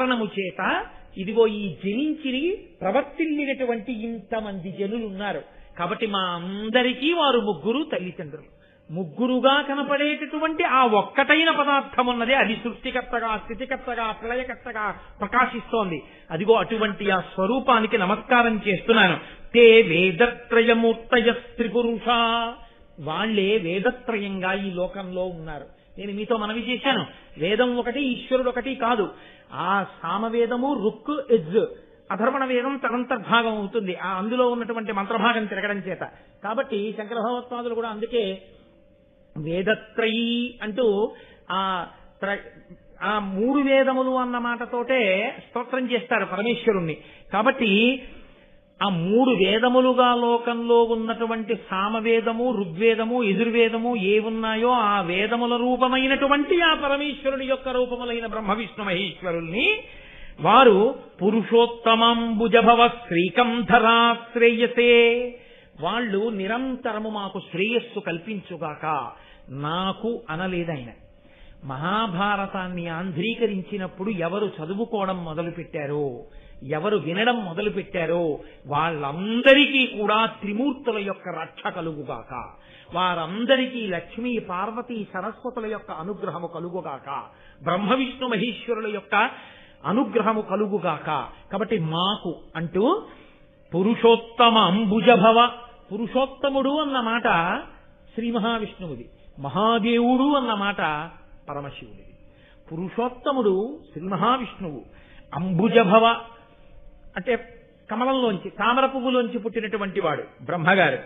కారణము చేత ఇదిగో ఈ జనించి ప్రవర్తిల్లినటువంటి ఇంతమంది జనులు ఉన్నారు. కాబట్టి మా అందరికీ వారు ముగ్గురు తల్లిదండ్రులు. ముగ్గురుగా కనపడేటటువంటి ఆ ఒక్కటైన పదార్థం ఉన్నదే, అది సృష్టికర్తగా, స్థితికర్తగా, ప్రళయకర్తగా ప్రకాశిస్తోంది. అదిగో అటువంటి ఆ స్వరూపానికి నమస్కారం చేస్తున్నాను. తే వేదత్రయమూర్తయ స్త్రీపురుష, వాళ్లే వేదత్రయంగా ఈ లోకంలో ఉన్నారు. నేను మీతో మనవి చేశాను, వేదం ఒకటి, ఈశ్వరుడు ఒకటి కాదు. ఆ సామవేదము, రుక్, యజ్, అధర్వణ వేదం తదంతర్భాగం అవుతుంది ఆ అందులో ఉన్నటువంటి మంత్రభాగం తిరగడం చేత. కాబట్టి శంకర భగవత్పాదులు కూడా అందుకే వేదత్రయీ అంటూ ఆ మూడు వేదములు అన్న మాటతోటే స్తోత్రం చేస్తారు పరమేశ్వరుణ్ణి. కాబట్టి ఆ మూడు వేదములుగా లోకంలో ఉన్నటువంటి సామవేదము, ఋగ్వేదము, యజుర్వేదము ఏ ఉన్నాయో ఆ వేదముల రూపమైనటువంటి ఆ పరమేశ్వరుడి యొక్క రూపములైన బ్రహ్మ విష్ణు మహేశ్వరుల్ని వారు పురుషోత్తమంబుజభవ శ్రీకంధరాశ్రేయసే, వాళ్ళు నిరంతరము మాకు శ్రేయస్సు కల్పించుగాక. నాకు అనలేదాయన. మహాభారతాన్ని ఆంధ్రీకరించినప్పుడు ఎవరు చదువుకోవడం మొదలుపెట్టారో, ఎవరు వినడం మొదలుపెట్టారో వాళ్ళందరికీ కూడా త్రిమూర్తుల యొక్క రక్ష కలుగుగాక, వారందరికీ లక్ష్మీ పార్వతీ సరస్వతుల యొక్క అనుగ్రహము కలుగుగాక, బ్రహ్మ విష్ణు మహేశ్వరుల యొక్క అనుగ్రహము కలుగుగాక. కాబట్టి మాకు అంటూ పురుషోత్తమ అంబుజభవ, పురుషోత్తముడు అన్న మాట శ్రీ మహావిష్ణువుది, మహాదేవుడు అన్న మాట పరమశివుడిది. పురుషోత్తముడు శ్రీ మహావిష్ణువు, అంబుజభవ అంటే కమలంలోంచి, తామర పువ్వులోంచి పుట్టినటువంటి వాడు బ్రహ్మగారు.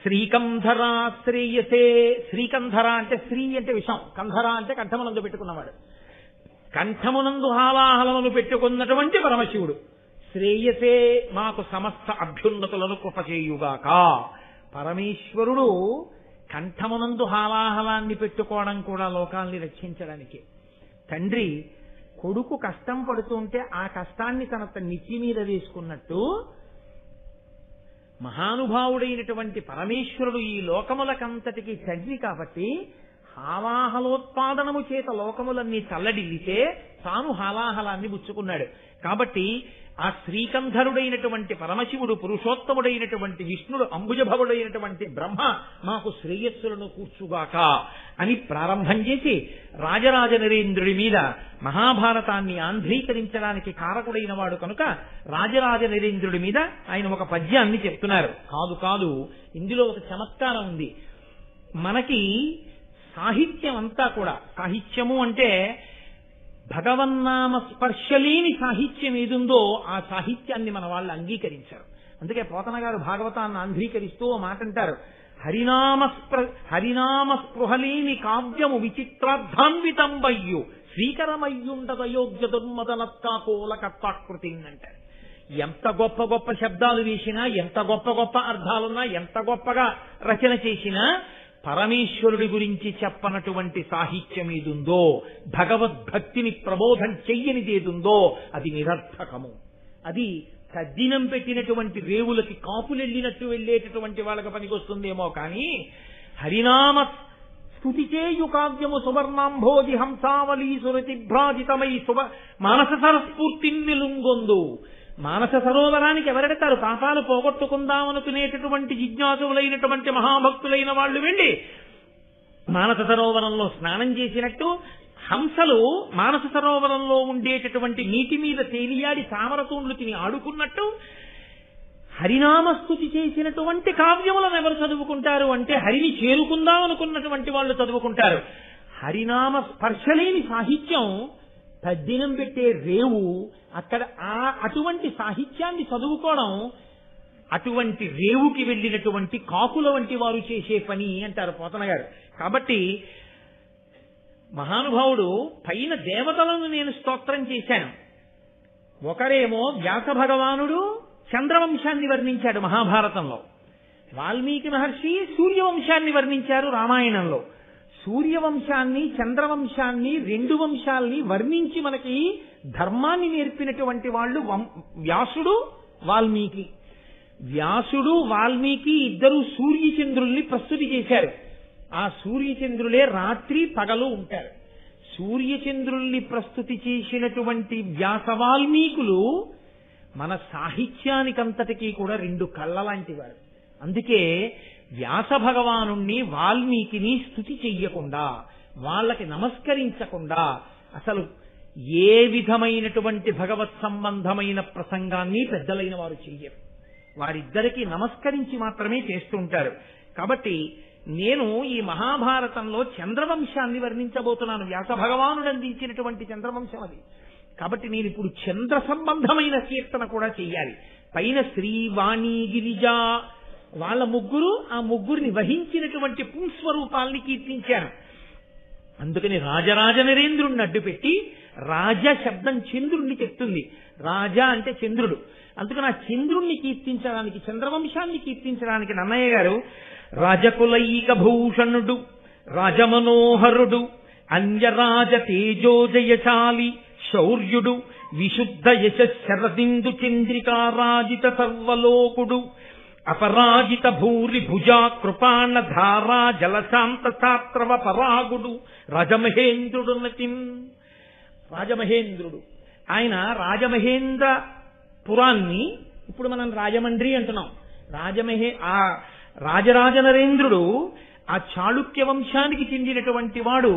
శ్రీకంధర శ్రేయసే, శ్రీకంధర అంటే శ్రీ అంటే విషం, కంధర అంటే కంఠమునందు పెట్టుకున్నవాడు, కంఠమునందు హాలాహలమును పెట్టుకున్నటువంటి పరమశివుడు. శ్రేయసే, మాకు సమస్త అభ్యున్నతులను కృపచేయుగాక. పరమేశ్వరుడు కంఠమునందు హాలాహలాన్ని పెట్టుకోవడం కూడా లోకాల్ని రక్షించడానికి. తండ్రి కొడుకు కష్టం పడుతుంటే ఆ కష్టాన్ని తన నెత్తి మీద వేసుకున్నట్టు మహానుభావుడైనటువంటి పరమేశ్వరుడు ఈ లోకములకంతటికి తండ్రి కాబట్టి హాలాహలోత్పాదనము చేత లోకములన్నీ చల్లడిల్లితే తాను హాలాహలాన్ని పుచ్చుకున్నాడు. కాబట్టి ఆ శ్రీకంధరుడైనటువంటి పరమశివుడు, పురుషోత్తముడైనటువంటి విష్ణుడు, అంబుజభవుడైనటువంటి బ్రహ్మ మాకు శ్రేయస్సులను కూర్చుగాక అని ప్రారంభం చేసి రాజరాజ నరేంద్రుడి మీద మహాభారతాన్ని ఆంధ్రీకరించడానికి కారకుడైన వాడు కనుక రాజరాజ నరేంద్రుడి మీద ఆయన ఒక పద్యాన్ని చెప్తున్నారు. కాదు కాదు, ఇందులో ఒక చమత్కారం ఉంది. మనకి సాహిత్యం అంతా కూడా, సాహిత్యము అంటే భగవన్నామ స్పర్శలేని సాహిత్యం ఏదుందో ఆ సాహిత్యాన్ని మన వాళ్ళు అంగీకరించారు. అందుకే పోతన గారు భాగవతాన్ని ఆంధ్రీకరిస్తూ ఓ మాట అంటారు, హరినామ స్పృహలేని కావ్యము విచిత్రార్థాన్వితంబయ్యు శ్రీకరమయ్యుండదయోగ్య దుర్మదనత్కాకోల కర్తాకృతి అంటారు. ఎంత గొప్ప గొప్ప శబ్దాలు వేసినా, ఎంత గొప్ప గొప్ప అర్థాలున్నా, ఎంత గొప్పగా రచన చేసినా పరమేశ్వరుడి గురించి చెప్పనటువంటి సాహిత్యం ఏదుందో, భగవద్భక్తిని ప్రబోధం చెయ్యనిదేదుందో అది నిరర్థకము. అది తద్దినం పెట్టినటువంటి రేవులకి కాపులెళ్ళినట్టు వెళ్ళేటటువంటి వాళ్ళకి పనికొస్తుందేమో కానీ హరినామ స్తుతి చేయు కావ్యము సువర్ణాంభోజి హంసావళీ సురతిభ్రాజితమై మానస సరస్ఫూర్తిన్నిలుంగొందు. మానస సరోవరానికి ఎవరెడతారు? పాపాలు పోగొట్టుకుందామనుకునేటటువంటి జిజ్ఞాసులైనటువంటి మహాభక్తులైన వాళ్ళు వెళ్ళి మానస సరోవరంలో స్నానం చేసినట్టు, హంసలు మానస సరోవరంలో ఉండేటటువంటి నీటి మీద తేలియాడి తామరతూండ్లు తిని ఆడుకున్నట్టు హరినామస్తుతి చేసినటువంటి కావ్యములను ఎవరు చదువుకుంటారు అంటే హరిని చేరుకుందాం అనుకున్నటువంటి వాళ్ళు చదువుకుంటారు. హరినామ స్పర్శలేని సాహిత్యం తద్దినం పెట్టే రేవు, అక్కడ అటువంటి సాహిత్యాన్ని చదువుకోవడం అటువంటి రేవుకి వెళ్ళినటువంటి కాకుల వంటి వారు చేసే పని అంటారు పోతన గారు. కాబట్టి మహానుభావుడు పైన దేవతలను నేను స్తోత్రం చేశాను. ఒకరేమో వ్యాస భగవానుడు చంద్రవంశాన్ని వర్ణించాడు మహాభారతంలో, వాల్మీకి మహర్షి సూర్యవంశాన్ని వర్ణించారు రామాయణంలో. సూర్యవంశాన్ని, చంద్రవంశాన్ని, రెండు వంశాల్ని వర్ణించి మనకి ధర్మాన్ని నేర్పినటువంటి వాళ్ళు వ్యాసుడు, వాల్మీకి. వ్యాసుడు, వాల్మీకి ఇద్దరు సూర్యచంద్రుల్ని ప్రస్తుతి చేశారు. ఆ సూర్యచంద్రులే రాత్రి పగలు ఉంటారు. సూర్యచంద్రుల్ని ప్రస్తుతి చేసినటువంటి వ్యాస వాల్మీకులు మన సాహిత్యానికంతటికీ కూడా రెండు కళ్ళ లాంటి వారు. అందుకే వ్యాస భగవానుణ్ణి వాల్మీకిని స్తుతి చెయ్యకుండా, వాళ్ళకి నమస్కరించకుండా అసలు ఏ విధమైనటువంటి భగవత్ సంబంధమైన ప్రసంగాన్ని పెద్దలైన వారు చెయ్యరు. వారిద్దరికీ నమస్కరించి మాత్రమే చేస్తుంటారు. కాబట్టి నేను ఈ మహాభారతంలో చంద్రవంశాన్ని వర్ణించబోతున్నాను. వ్యాస భగవానుడు అందించినటువంటి చంద్రవంశం అది. కాబట్టి నేను ఇప్పుడు చంద్ర సంబంధమైన కీర్తన కూడా చెయ్యాలి. పైన శ్రీ వాణి గిరిజ వాళ్ళ ముగ్గురు, ఆ ముగ్గురిని వహించినటువంటి పుంస్వరూపాల్ని కీర్తించాను. అందుకని రాజరాజ నరేంద్రుణ్ణి అడ్డుపెట్టి రాజ శబ్దం చంద్రుణ్ణి చెప్తుంది. రాజా అంటే చంద్రుడు. అందుకని ఆ చంద్రుణ్ణి కీర్తించడానికి, చంద్రవంశాన్ని కీర్తించడానికి నన్నయ్య గారు రాజకులైక భూషణుడు, రాజమనోహరుడు, అంజరాజ తేజోజయశాలి శౌర్యుడు, విశుద్ధ యశరదిందు చంద్రికారాజిత సర్వలోకుడు, అపరాజిత భూరి భుజా కృపాణ ధారా జలశాంత శాస్త్రవ పరాగుడు, రాజమహేంద్రుడు నటిన్. రాజమహేంద్రుడు ఆయన రాజమహేంద్ర పురాన్ని ఇప్పుడు మనం రాజమండ్రి అంటున్నాం. ఆ రాజరాజ నరేంద్రుడు ఆ చాళుక్య వంశానికి చెందినటువంటి వాడు.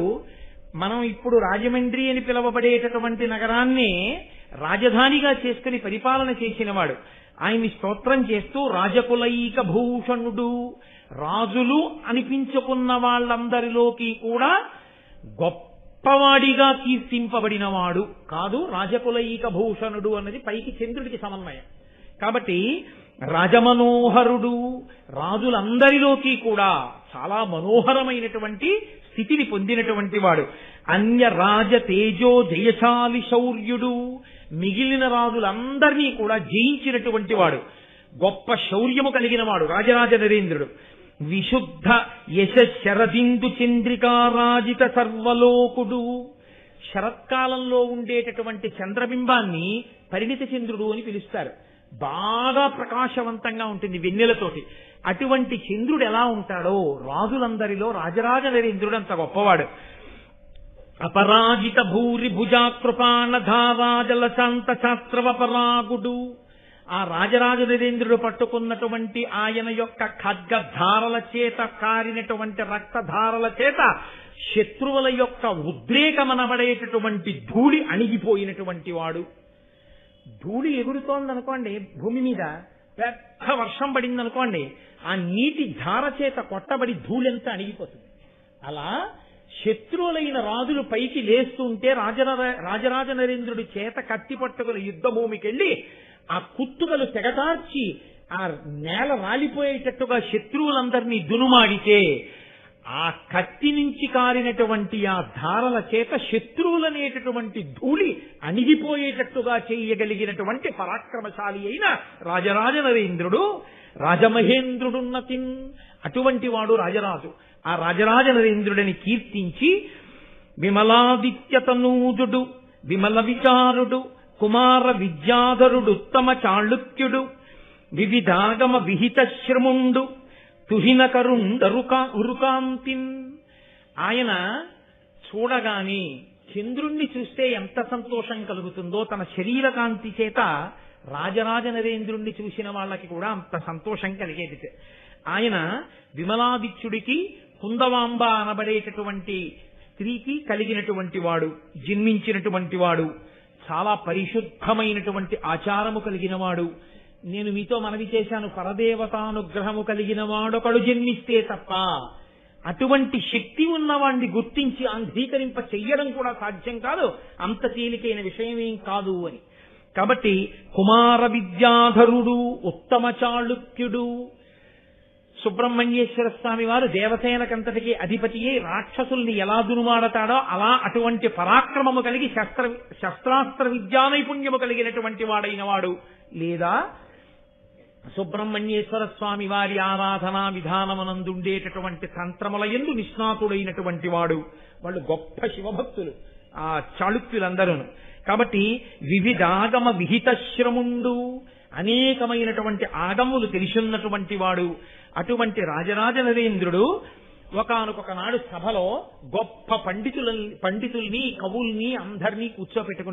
మనం ఇప్పుడు రాజమండ్రి అని పిలువబడేటటువంటి నగరాన్ని రాజధానిగా చేసుకుని పరిపాలన చేసినవాడు. ఆయన్ని స్తోత్రం చేస్తూ రాజకులైక భూషణుడు, రాజులు అనిపించుకున్న వాళ్ళందరిలోకి కూడా గొప్పవాడిగా కీర్తింపబడినవాడు కాదు. రాజకులైక భూషణుడు అన్నది పైకి చంద్రుడికి సమన్వయం. కాబట్టి రాజమనోహరుడు, రాజులందరిలోకి కూడా చాలా మనోహరమైనటువంటి స్థితిని పొందినటువంటి వాడు. అన్య రాజ తేజో జయశాలి శౌర్యుడు, మిగిలిన రాజులందరినీ కూడా జయించినటువంటి వాడు. గొప్ప శౌర్యము కలిగిన వాడు రాజరాజ నరేంద్రుడు. విశుద్ధ యశరదిందు చంద్రికారాజిత సర్వలోకుడు. శరత్కాలంలో ఉండేటటువంటి చంద్రబింబాన్ని పరిణిత చంద్రుడు అని పిలుస్తారు. బాగా ప్రకాశవంతంగా ఉంటుంది వెన్నెలతోటి. అటువంటి చంద్రుడు ఎలా ఉంటాడో రాజులందరిలో రాజరాజ నరేంద్రుడు అంత గొప్పవాడు. అపరాజిత భూరి భుజా కృపాణ ధారాజల శాంత శాస్త్రవ పరాగుడు. ఆ రాజరాజ నరేంద్రుడు పట్టుకున్నటువంటి ఆయన యొక్క ఖడ్గధారల చేత, కారినటువంటి రక్తధారల చేత శత్రువుల యొక్క ఉద్రేకమనబడేటటువంటి ధూళి అణిగిపోయినటువంటి వాడు. ధూళి ఎగురుతోందనుకోండి, భూమి మీద పెద్ద వర్షం పడిందనుకోండి, ఆ నీటి ధార చేత కొట్టబడి ధూళెంతా అణిగిపోతుంది. అలా శత్రువులైన రాజులు పైకి లేస్తుంటే రాజరాజ నరేంద్రుడి చేత కత్తి పట్టుకుని యుద్ధ భూమికెళ్లి ఆ కుత్తుకలు తెగటార్చి ఆ నేల రాలిపోయేటట్టుగా శత్రువులందరినీ దునుమాడితే ఆ కత్తి నుంచి కారినటువంటి ఆ ధారల చేత శత్రువులనేటటువంటి ధూళి అణిగిపోయేటట్టుగా చేయగలిగినటువంటి పరాక్రమశాలి అయిన రాజరాజ నరేంద్రుడు రాజమహేంద్రుడున్నతిన్. అటువంటి వాడు రాజరాజు. ఆ రాజరాజ నరేంద్రుడిని కీర్తించి విమలాదిత్యతనూజుడు, విమల విచారుడు, కుమార విద్యాధరుడు, ఉత్తమ చాళుక్యుడు, వివిధాగమ విహిత శ్రముండు, తుహినకరుండరుకాంతిన్. ఆయన చూడగాని చంద్రుణ్ణి చూస్తే ఎంత సంతోషం కలుగుతుందో తన శరీర కాంతి చేత రాజరాజ నరేంద్రుణ్ణి చూసిన వాళ్ళకి కూడా అంత సంతోషం కలిగేది. ఆయన విమలాదిత్యుడికి కుందవాంబ అనబడేటటువంటి స్త్రీకి కలిగినటువంటి వాడు, జన్మించినటువంటి వాడు, చాలా పరిశుద్ధమైనటువంటి ఆచారము కలిగిన వాడు. నేను మీతో మనవి చేశాను, పరదేవతానుగ్రహము కలిగిన వాడొకడు జన్మిస్తే తప్ప అటువంటి శక్తి ఉన్నవాణ్ణి గుర్తించి అంగీకరింప చెయ్యడం కూడా సాధ్యం కాదు, అంత తేలికైన విషయమేం కాదు అని. కాబట్టి కుమార విద్యాధరుడు, ఉత్తమ చాళుక్యుడు. సుబ్రహ్మణ్యేశ్వర స్వామి వారు దేవసేనకంతటికి అధిపతియే రాక్షసుల్ని ఎలా దునుమాడతాడో అలా అటువంటి పరాక్రమము కలిగి శస్త్రాస్త్ర విద్యా నైపుణ్యము కలిగినటువంటి వాడైన వాడు. లేదా సుబ్రహ్మణ్యేశ్వర స్వామి వారి ఆరాధనా విధానమునందుండేటటువంటి తంత్రముల యందు నిష్ణాతుడైనటువంటి వాడు. వాళ్ళు గొప్ప శివభక్తులు ఆ చాళుక్యులందరూ. కాబట్టి వివిధాగమ విహిత శ్రముండు, అనేకమైనటువంటి ఆగములు తెలిసిన్నటువంటి వాడు. అటువంటి రాజరాజ నరేంద్రుడు ఒకానొక నాడు సభలో గొప్ప పండితుల్ని కవుల్ని అందరినీ కూర్చోపెట్టుకున్నారు.